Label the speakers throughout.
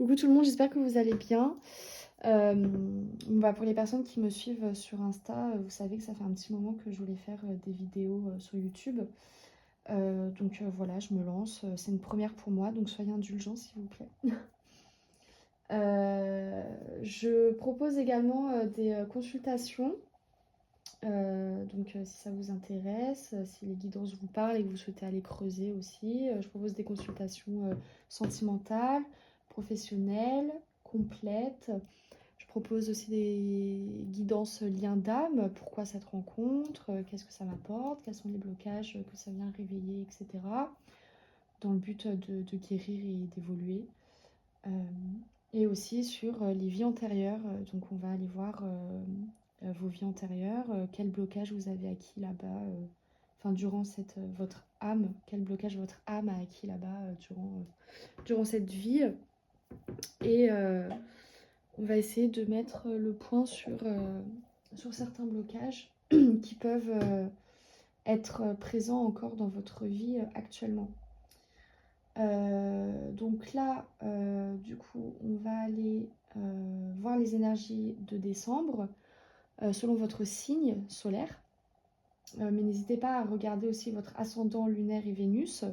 Speaker 1: Coucou tout le monde, j'espère que vous allez bien. Pour les personnes qui me suivent sur Insta, vous savez que ça fait un petit moment que je voulais faire des vidéos sur YouTube. Voilà, je me lance. C'est une première pour moi, donc soyez indulgents s'il vous plaît. Je propose également des consultations. Si ça vous intéresse, si les guidances vous parlent et que vous souhaitez aller creuser aussi, je propose des consultations sentimentales, professionnelles, complètes. Je propose aussi des guidances liens d'âme, pourquoi cette rencontre, qu'est-ce que ça m'apporte, quels sont les blocages que ça vient réveiller, etc. Dans le but de guérir et d'évoluer. Et aussi sur les vies antérieures. Donc on va aller voir vos vies antérieures, quel blocage vous avez acquis là-bas, durant votre âme, quel blocage votre âme a acquis là-bas durant cette vie. Et on va essayer de mettre le point sur certains blocages qui peuvent être présents encore dans votre vie actuellement. Donc là, du coup, on va aller voir les énergies de décembre selon votre signe solaire. Mais n'hésitez pas à regarder aussi votre ascendant lunaire et Vénus,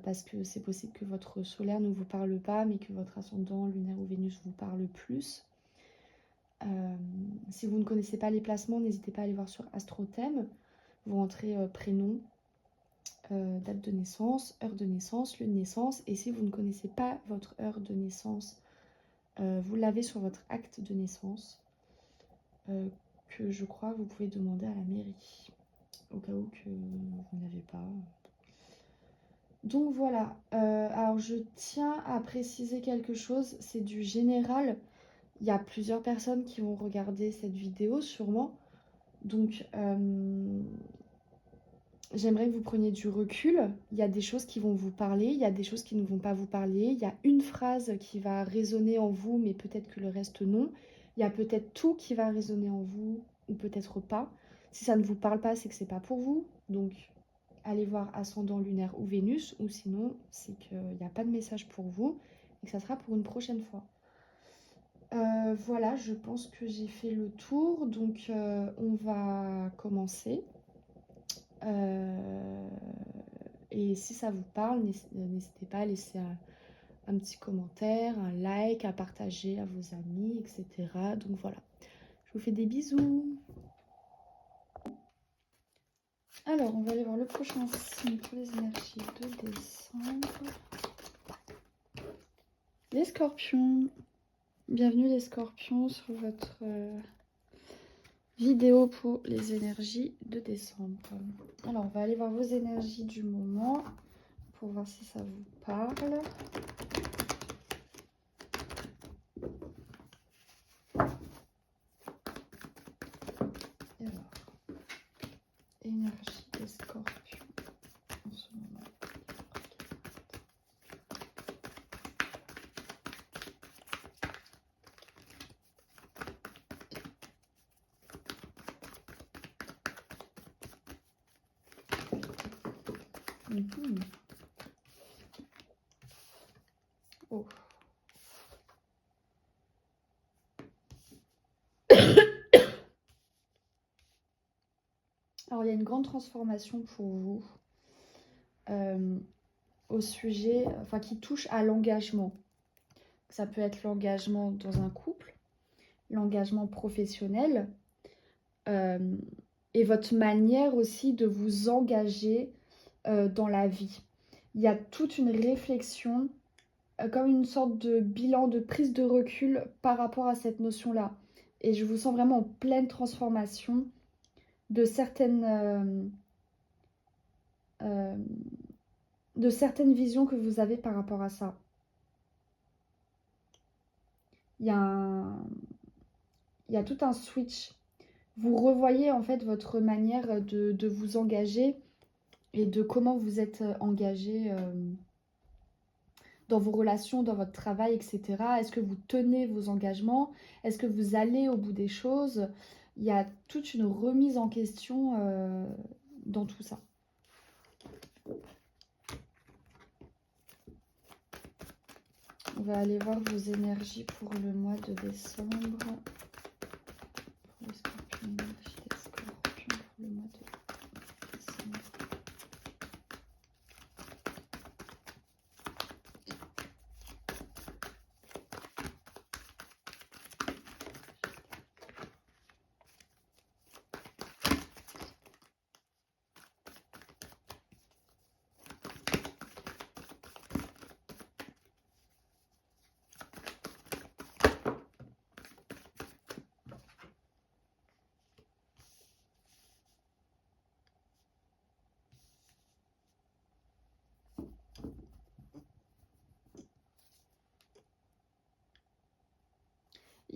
Speaker 1: parce que c'est possible que votre solaire ne vous parle pas, mais que votre ascendant lunaire ou Vénus vous parle plus. Si vous ne connaissez pas les placements, n'hésitez pas à aller voir sur AstroThème. Vous rentrez prénom, date de naissance, heure de naissance, lieu de naissance. Et si vous ne connaissez pas votre heure de naissance, vous l'avez sur votre acte de naissance, que je crois vous pouvez demander à la mairie, au cas où que vous n'avez pas. Donc voilà, alors je tiens à préciser quelque chose, c'est du général. Il y a plusieurs personnes qui vont regarder cette vidéo sûrement. Donc j'aimerais que vous preniez du recul. Il y a des choses qui vont vous parler, il y a des choses qui ne vont pas vous parler. Il y a une phrase qui va résonner en vous, mais peut-être que le reste non. Il y a peut-être tout qui va résonner en vous, ou peut-être pas. Si ça ne vous parle pas, c'est que c'est pas pour vous. Donc allez voir ascendant lunaire ou Vénus, ou sinon c'est qu'il n'y a pas de message pour vous et que ça sera pour une prochaine fois. Voilà, je pense que j'ai fait le tour, donc on va commencer. Et si ça vous parle, n'hésitez pas à laisser un petit commentaire, un like, à partager à vos amis, etc. Donc voilà, je vous fais des bisous. Alors, on va aller voir le prochain signe pour les énergies de décembre. Les scorpions. Bienvenue les scorpions sur votre vidéo pour les énergies de décembre. Alors, on va aller voir vos énergies du moment pour voir si ça vous parle. Et alors, énergie des scorpions en ce moment. Oh. Alors, il y a une grande transformation pour vous au sujet, qui touche à l'engagement. Ça peut être l'engagement dans un couple, l'engagement professionnel, et votre manière aussi de vous engager dans la vie. Il y a toute une réflexion, comme une sorte de bilan, de prise de recul par rapport à cette notion-là. Et je vous sens vraiment en pleine transformation de certaines visions que vous avez par rapport à ça. Il y a tout un switch. Vous revoyez en fait votre manière de vous engager et de comment vous êtes engagé dans vos relations, dans votre travail, etc. Est-ce que vous tenez vos engagements? Est-ce que vous allez au bout des choses? Il y a toute une remise en question dans tout ça. On va aller voir vos énergies pour le mois de décembre. Pour les scorpions, l'énergie des scorpions pour le mois de décembre.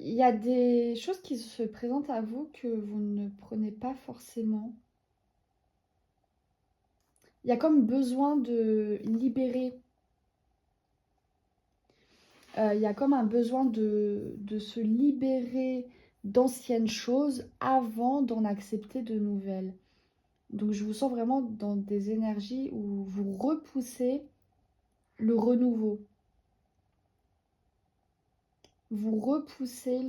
Speaker 1: Il y a des choses qui se présentent à vous que vous ne prenez pas forcément. Il y a comme besoin de libérer. Il y a comme un besoin de se libérer d'anciennes choses avant d'en accepter de nouvelles. Donc je vous sens vraiment dans des énergies où vous repoussez le renouveau. Vous repoussez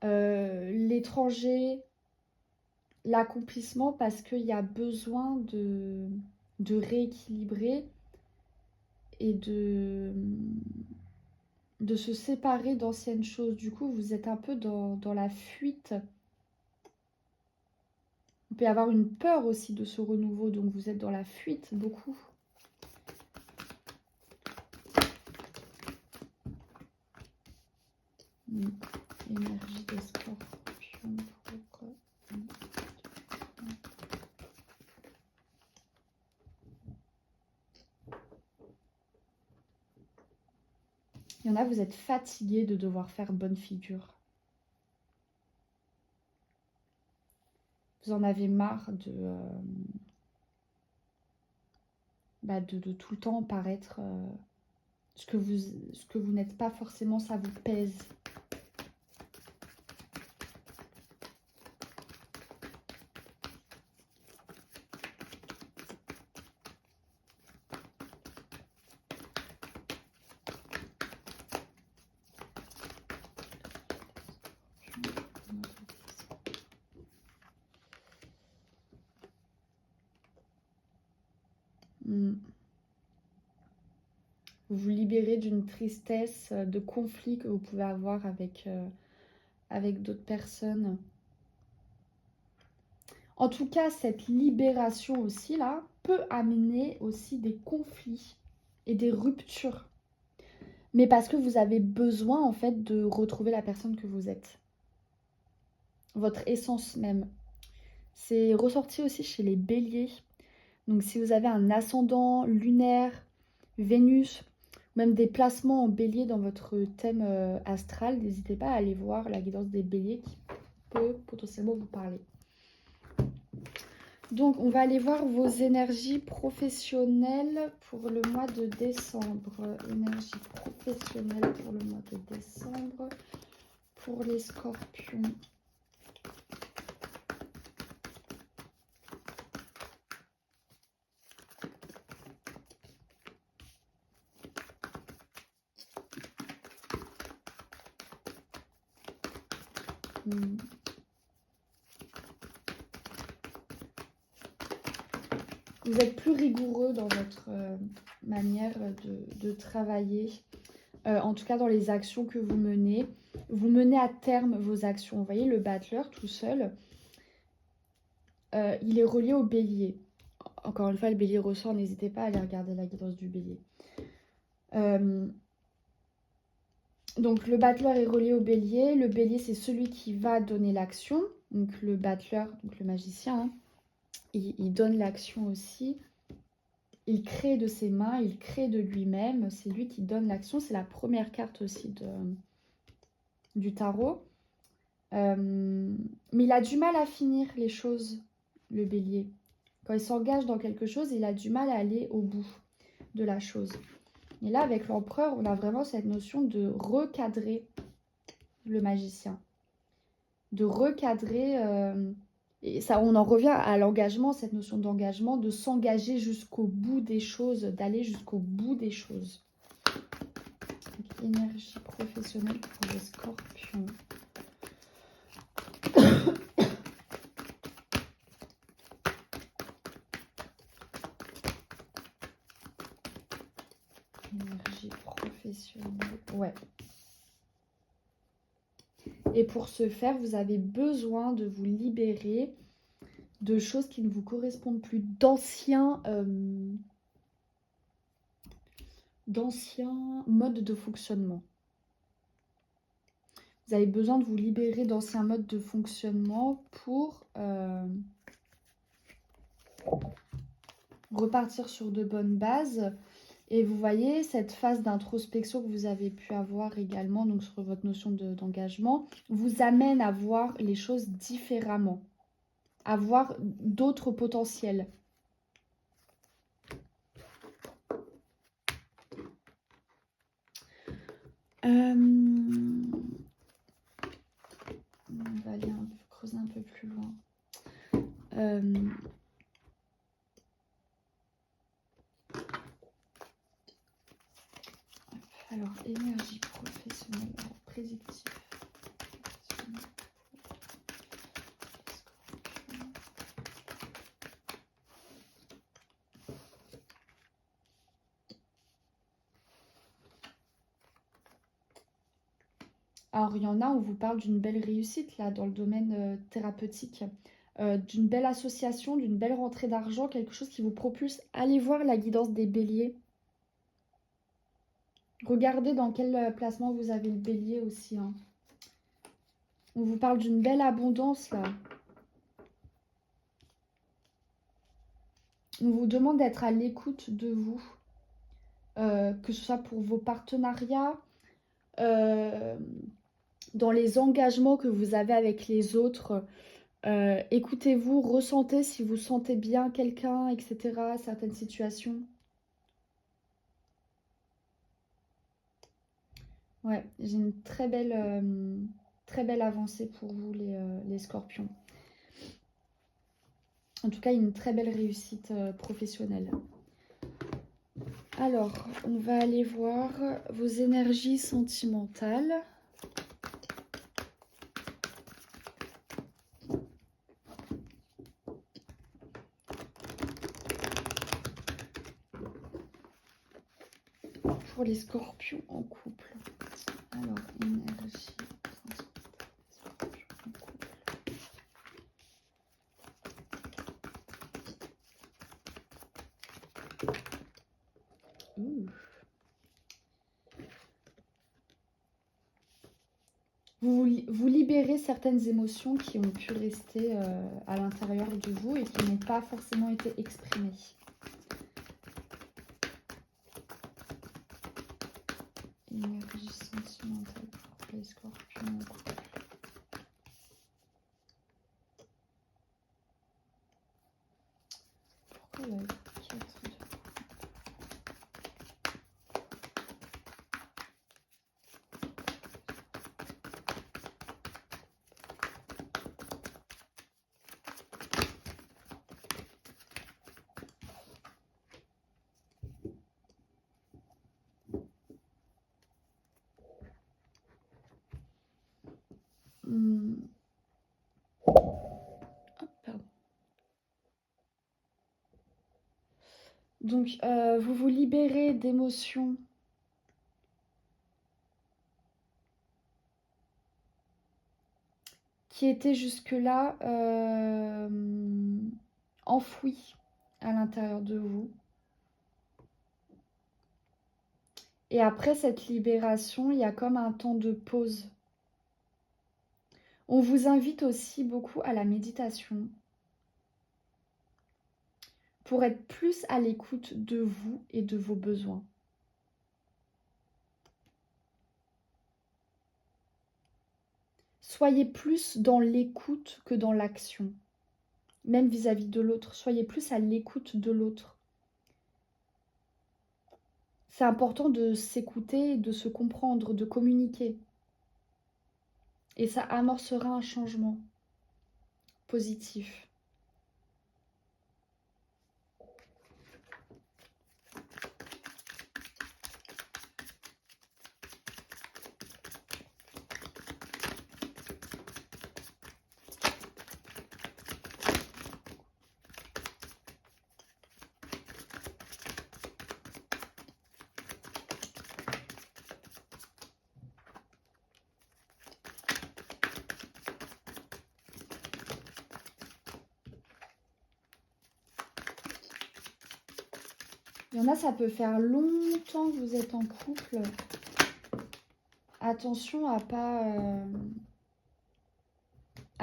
Speaker 1: l'étranger, l'accomplissement parce qu'il y a besoin de rééquilibrer et de se séparer d'anciennes choses. Du coup, vous êtes un peu dans la fuite. Il peut y avoir une peur aussi de ce renouveau, donc vous êtes dans la fuite beaucoup. Énergie des scorpions pour... Il y en a, vous êtes fatigué de devoir faire bonne figure. Vous en avez marre de tout le temps paraître ce que vous n'êtes pas forcément, ça vous pèse. Vous vous libérez d'une tristesse, de conflits que vous pouvez avoir avec d'autres personnes. En tout cas, cette libération aussi, là, peut amener aussi des conflits et des ruptures. Mais parce que vous avez besoin, en fait, de retrouver la personne que vous êtes. Votre essence même. C'est ressorti aussi chez les béliers. Donc, si vous avez un ascendant lunaire, Vénus, même des placements en bélier dans votre thème astral, n'hésitez pas à aller voir la guidance des béliers qui peut potentiellement vous parler. Donc, on va aller voir vos énergies professionnelles pour le mois de décembre. Énergie professionnelle pour le mois de décembre pour les scorpions. Vous êtes plus rigoureux dans votre manière de travailler, en tout cas dans les actions que vous menez. Vous menez à terme vos actions. Vous voyez, le battleur tout seul, il est relié au bélier. Encore une fois, le bélier ressort, n'hésitez pas à aller regarder la guidance du bélier. Donc le battleur est relié au bélier. Le bélier, c'est celui qui va donner l'action. Donc le battleur, donc le magicien, hein, il donne l'action aussi. Il crée de ses mains, il crée de lui-même. C'est lui qui donne l'action. C'est la première carte aussi du tarot. Mais il a du mal à finir les choses, le bélier. Quand il s'engage dans quelque chose, il a du mal à aller au bout de la chose. Et là, avec l'empereur, on a vraiment cette notion de recadrer le magicien. De recadrer Et ça, on en revient à l'engagement, cette notion d'engagement, de s'engager jusqu'au bout des choses, d'aller jusqu'au bout des choses. Donc, énergie professionnelle pour les scorpions. Énergie professionnelle, ouais. Et pour ce faire, vous avez besoin de vous libérer de choses qui ne vous correspondent plus, d'anciens modes de fonctionnement. Vous avez besoin de vous libérer d'anciens modes de fonctionnement pour repartir sur de bonnes bases. Et vous voyez, cette phase d'introspection que vous avez pu avoir également, donc sur votre notion d'engagement, vous amène à voir les choses différemment, à voir d'autres potentiels. On va aller creuser un peu plus loin. Alors, énergie professionnelle, prédictif. Alors, il y en a, on vous parle d'une belle réussite, là, dans le domaine thérapeutique, d'une belle association, d'une belle rentrée d'argent, quelque chose qui vous propulse. Allez voir la guidance des béliers. Regardez dans quel placement vous avez le bélier aussi. Hein. On vous parle d'une belle abondance, là. On vous demande d'être à l'écoute de vous, que ce soit pour vos partenariats, dans les engagements que vous avez avec les autres. Écoutez-vous, ressentez si vous sentez bien quelqu'un, etc. Certaines situations. Ouais, j'ai une très belle avancée pour vous, les scorpions. En tout cas, une très belle réussite professionnelle. Alors, on va aller voir vos énergies sentimentales. Pour les scorpions en couple. Alors, énergie sentimentale, scorpions en couple. Vous libérez certaines émotions qui ont pu rester à l'intérieur de vous et qui n'ont pas forcément été exprimées. Énergie sentimentale pour les scorpions en couple. Pourquoi il y a 4 de... Donc, vous vous libérez d'émotions qui étaient jusque-là enfouies à l'intérieur de vous. Et après cette libération, il y a comme un temps de pause. On vous invite aussi beaucoup à la méditation pour être plus à l'écoute de vous et de vos besoins. Soyez plus dans l'écoute que dans l'action, même vis-à-vis de l'autre. Soyez plus à l'écoute de l'autre. C'est important de s'écouter, de se comprendre, de communiquer. Et ça amorcera un changement. positif. Il y en a, ça peut faire longtemps que vous êtes en couple. Attention à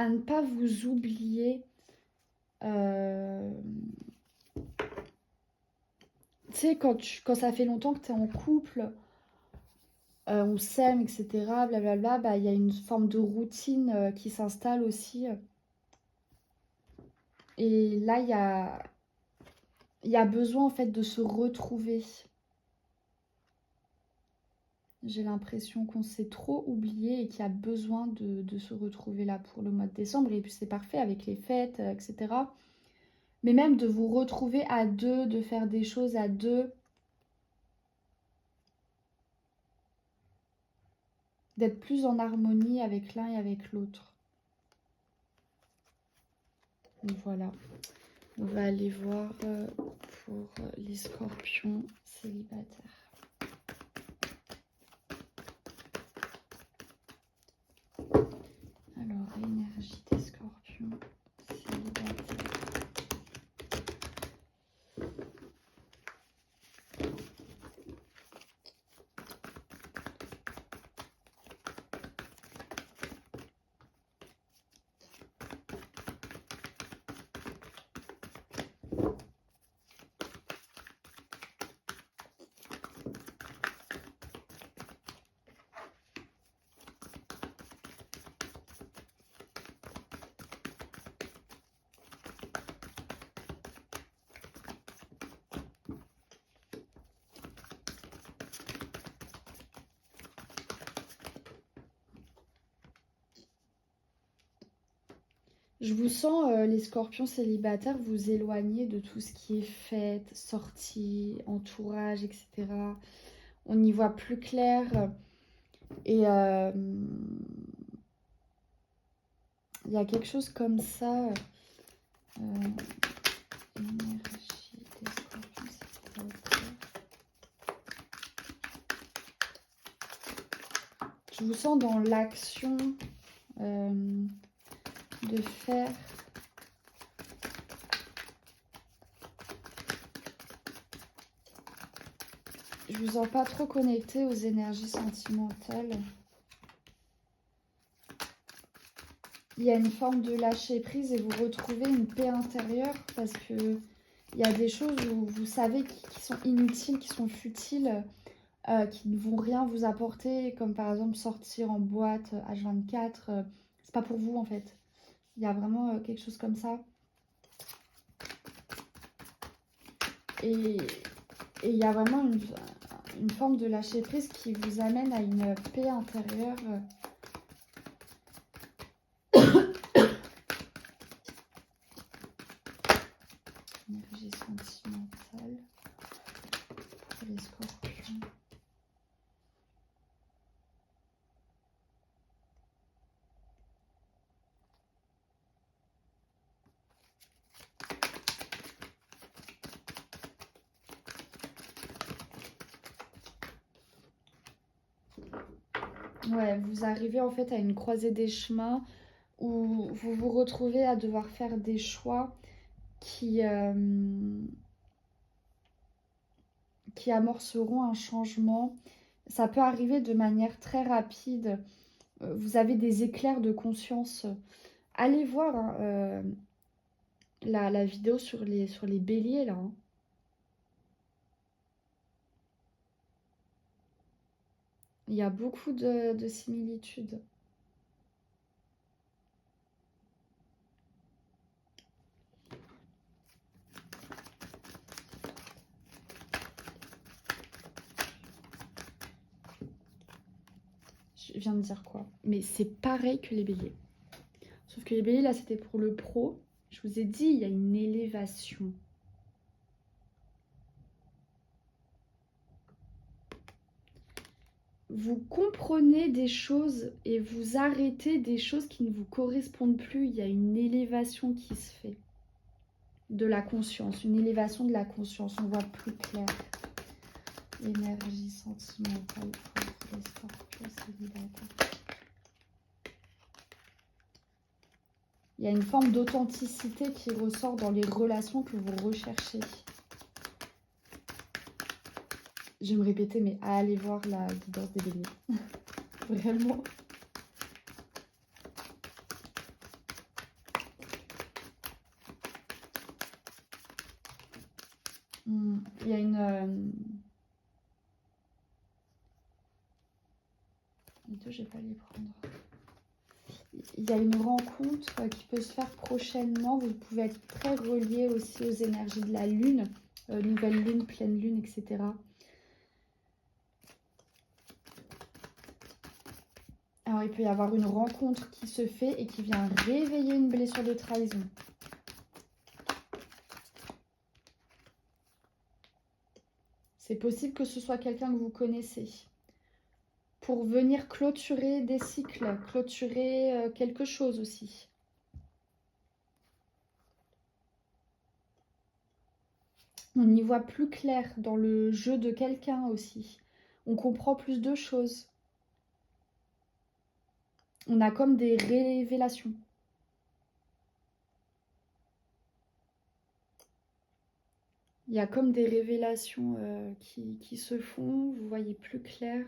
Speaker 1: ne pas vous oublier. Tu sais, quand ça fait longtemps que tu es en couple, on s'aime, etc., blablabla, bah, il y a une forme de routine qui s'installe aussi. Et là, il y a besoin, en fait, de se retrouver. J'ai l'impression qu'on s'est trop oublié et qu'il y a besoin de se retrouver là pour le mois de décembre. Et puis c'est parfait avec les fêtes, etc. Mais même de vous retrouver à deux, de faire des choses à deux. D'être plus en harmonie avec l'un et avec l'autre. Donc voilà. On va aller voir pour les scorpions célibataires. Alors, énergie des scorpions célibataires. Je vous sens, les scorpions célibataires, vous éloigner de tout ce qui est fête, sortie, entourage, etc. On y voit plus clair. Et il y a quelque chose comme ça. Énergie des scorpions célibataires. Je vous sens dans l'action de faire. Je vous sens pas trop connecté aux énergies sentimentales. Il y a une forme de lâcher prise et vous retrouvez une paix intérieure parce que il y a des choses où vous savez qui sont inutiles, qui sont futiles, qui ne vont rien vous apporter, comme par exemple sortir en boîte H24. C'est pas pour vous en fait. Il y a vraiment quelque chose comme ça. Et il y a vraiment une forme de lâcher prise qui vous amène à une paix intérieure. Énergie sentimentale pour les scorpions. Ouais, vous arrivez en fait à une croisée des chemins où vous vous retrouvez à devoir faire des choix qui amorceront un changement. Ça peut arriver de manière très rapide. Vous avez des éclairs de conscience. Allez voir hein, la vidéo sur les béliers là. Hein. Il y a beaucoup de similitudes. Je viens de dire quoi? Mais c'est pareil que les béliers. Sauf que les béliers, là, c'était pour le pro. Je vous ai dit, il y a une élévation. Vous comprenez des choses et vous arrêtez des choses qui ne vous correspondent plus. Il y a une élévation qui se fait de la conscience, une élévation de la conscience. On voit plus clair. Énergie sentimentale pour les scorpions célibataires. Il y a une forme d'authenticité qui ressort dans les relations que vous recherchez. Je vais me répéter, mais allez voir la guidance des béliers. Vraiment. Il y a une... Les deux, je vais pas les prendre. Il y a une rencontre qui peut se faire prochainement. Vous pouvez être très relié aussi aux énergies de la lune. Nouvelle lune, pleine lune, etc. Alors, il peut y avoir une rencontre qui se fait et qui vient réveiller une blessure de trahison. C'est possible que ce soit quelqu'un que vous connaissez. Pour venir clôturer des cycles, clôturer quelque chose aussi. On y voit plus clair dans le jeu de quelqu'un aussi. On comprend plus de choses. On a comme des révélations. Il y a comme des révélations qui se font. Vous voyez plus clair.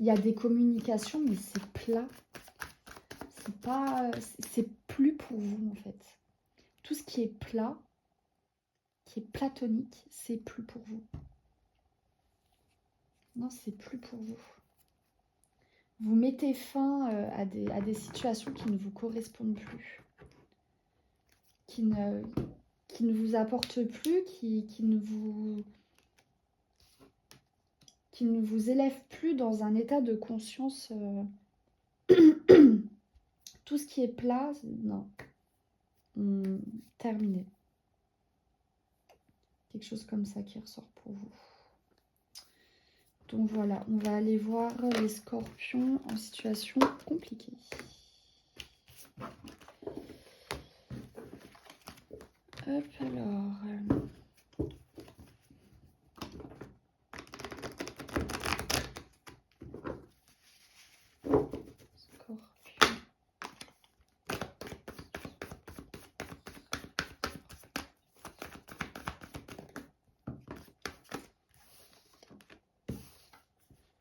Speaker 1: Il y a des communications, mais c'est plat. C'est pas, c'est plus pour vous en fait. Tout ce qui est plat, qui est platonique, c'est plus pour vous. Non, c'est plus pour vous. Vous mettez fin à des situations qui ne vous correspondent plus, qui ne vous apportent plus, qui ne vous élèvent plus dans un état de conscience. Tout ce qui est plat, non. Terminé. Quelque chose comme ça qui ressort pour vous. Donc voilà, on va aller voir les scorpions en situation compliquée. Hop, alors... Scorpion.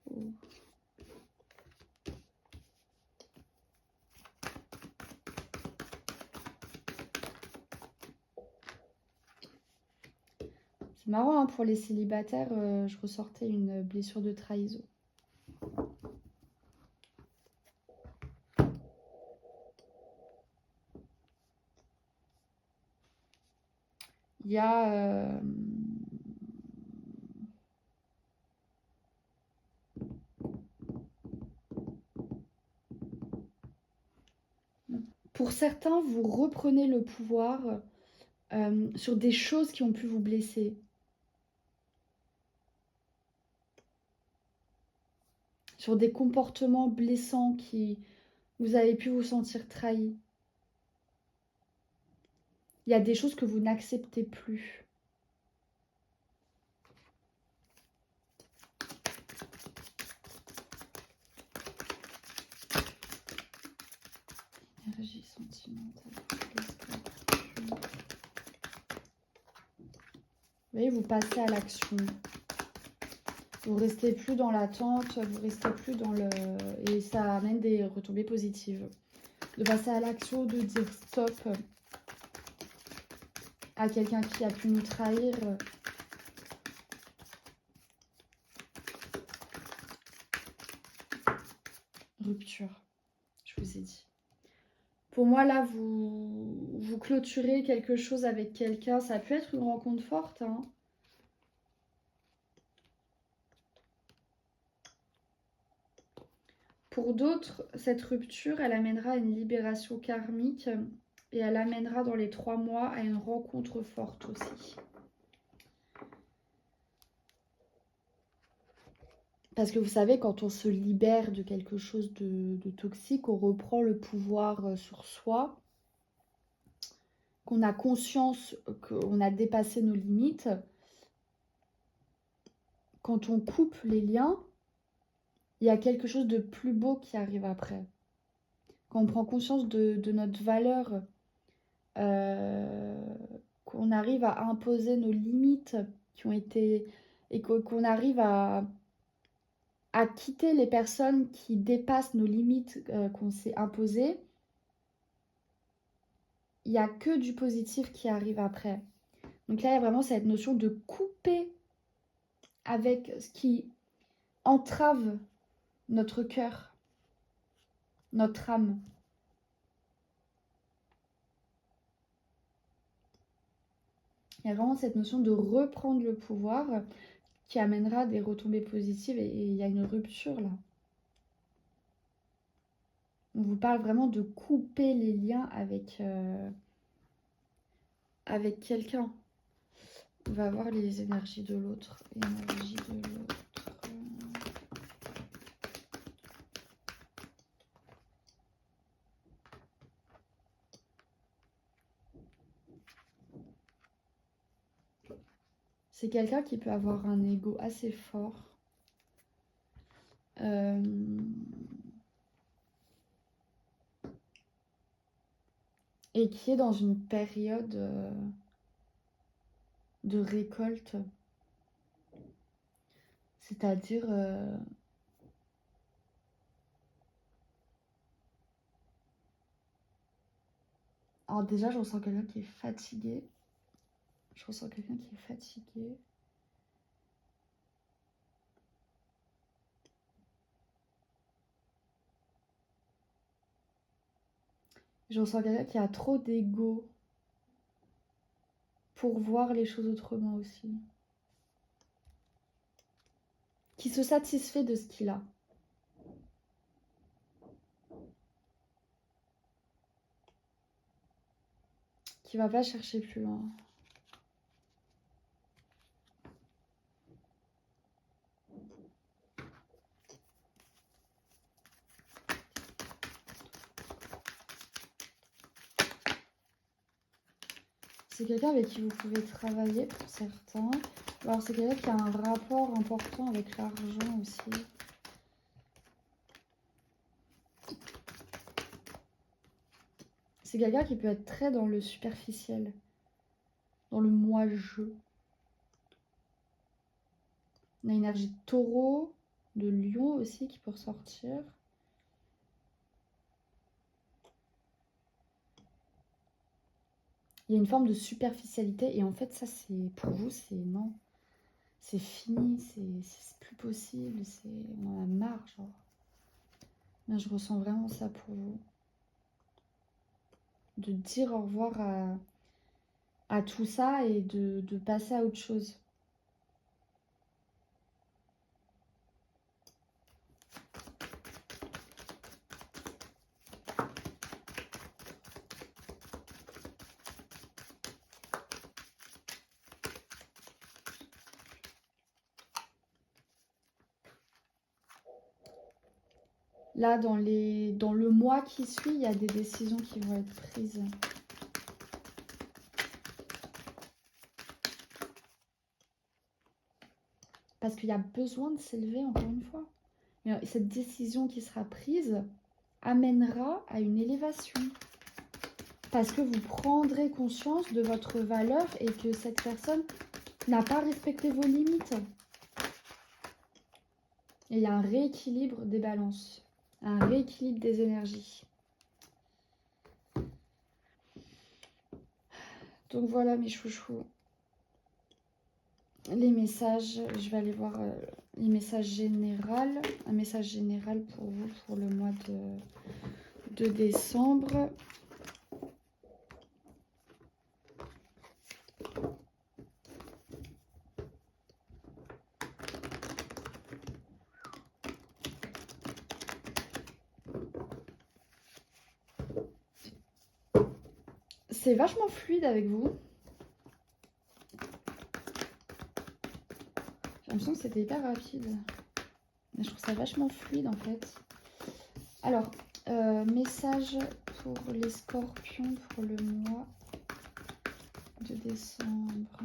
Speaker 1: Oh. C'est marrant, hein, pour les célibataires, je ressortais une blessure de trahison. Il y a... Pour certains, vous reprenez le pouvoir sur des choses qui ont pu vous blesser. Sur des comportements blessants qui vous avez pu vous sentir trahi. Il y a des choses que vous n'acceptez plus. Énergie sentimentale. Vous voyez, vous passez à l'action. Vous restez plus dans l'attente, vous restez plus dans le... Et ça amène des retombées positives. de passer à l'action, de dire stop à quelqu'un qui a pu nous trahir. Rupture, je vous ai dit. Pour moi, là, vous clôturez quelque chose avec quelqu'un. Ça peut être une rencontre forte, hein. Pour d'autres, cette rupture, elle amènera à une libération karmique et elle amènera dans les 3 mois à une rencontre forte aussi. Parce que vous savez, quand on se libère de quelque chose de toxique, on reprend le pouvoir sur soi, qu'on a conscience qu'on a dépassé nos limites. Quand on coupe les liens, il y a quelque chose de plus beau qui arrive après. Quand on prend conscience de notre valeur, qu'on arrive à imposer nos limites qui ont été... et qu'on arrive à quitter les personnes qui dépassent nos limites qu'on s'est imposées, il n'y a que du positif qui arrive après. Donc là, il y a vraiment cette notion de couper avec ce qui entrave notre cœur, notre âme. Il y a vraiment cette notion de reprendre le pouvoir qui amènera des retombées positives et il y a une rupture là. On vous parle vraiment de couper les liens avec quelqu'un. On va voir les énergies de l'autre. Énergie de l'autre. C'est quelqu'un qui peut avoir un ego assez fort. Et qui est dans une période de récolte. C'est-à-dire... Alors déjà, je ressens quelqu'un qui est fatigué. Je ressens quelqu'un qui est fatigué. Je ressens quelqu'un qui a trop d'ego pour voir les choses autrement aussi. Qui se satisfait de ce qu'il a. Qui va pas chercher plus loin. C'est quelqu'un avec qui vous pouvez travailler pour certains. Alors c'est quelqu'un qui a un rapport important avec l'argent aussi. C'est quelqu'un qui peut être très dans le superficiel. Dans le moi-je. On a une énergie de taureau, de lion aussi qui peut ressortir. Il y a une forme de superficialité et en fait ça c'est pour vous c'est non. C'est fini, c'est plus possible, on en a marre genre. Là, je ressens vraiment ça pour vous. De dire au revoir à tout ça et de passer à autre chose. Là, dans le mois qui suit, il y a des décisions qui vont être prises. Parce qu'il y a besoin de s'élever, encore une fois. Et cette décision qui sera prise amènera à une élévation. Parce que vous prendrez conscience de votre valeur et que cette personne n'a pas respecté vos limites. Et il y a un rééquilibre des balances. Un rééquilibre des énergies. Donc voilà mes chouchous. Les messages, je vais aller voir les messages généraux. Un message général pour vous pour le mois de décembre. C'est vachement fluide avec vous. J'ai l'impression que c'était hyper rapide. Mais je trouve ça vachement fluide en fait. Alors, message pour les scorpions pour le mois de décembre.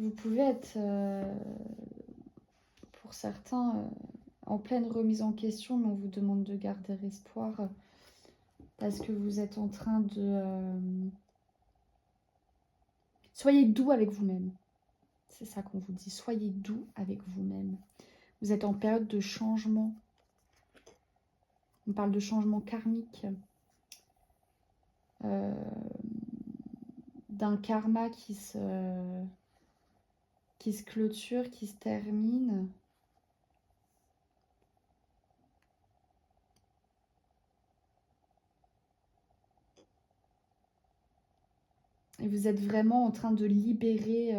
Speaker 1: Vous pouvez être, pour certains, en pleine remise en question, mais on vous demande de garder espoir parce que vous êtes en train de... Soyez doux avec vous-même. C'est ça qu'on vous dit. Soyez doux avec vous-même. Vous êtes en période de changement. On parle de changement karmique. D'un karma qui se clôture, qui se termine. Et vous êtes vraiment en train de libérer...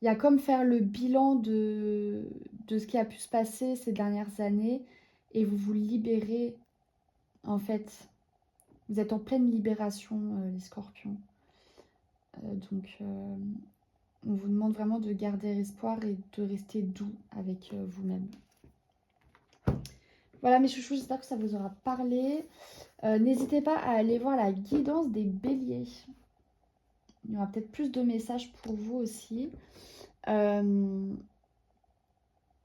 Speaker 1: Il y a comme faire le bilan de ce qui a pu se passer ces dernières années. Et vous vous libérez, en fait. Vous êtes en pleine libération, les scorpions. Donc, on vous demande vraiment de garder espoir et de rester doux avec vous-même. Voilà mes chouchous, j'espère que ça vous aura parlé. N'hésitez pas à aller voir la guidance des béliers. Il y aura peut-être plus de messages pour vous aussi. Donc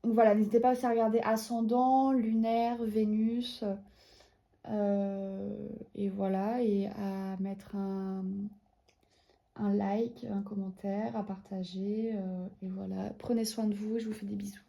Speaker 1: voilà, n'hésitez pas aussi à regarder ascendant, lunaire, Vénus. Et voilà, et à mettre un like, un commentaire, à partager. Et voilà, prenez soin de vous, je vous fais des bisous.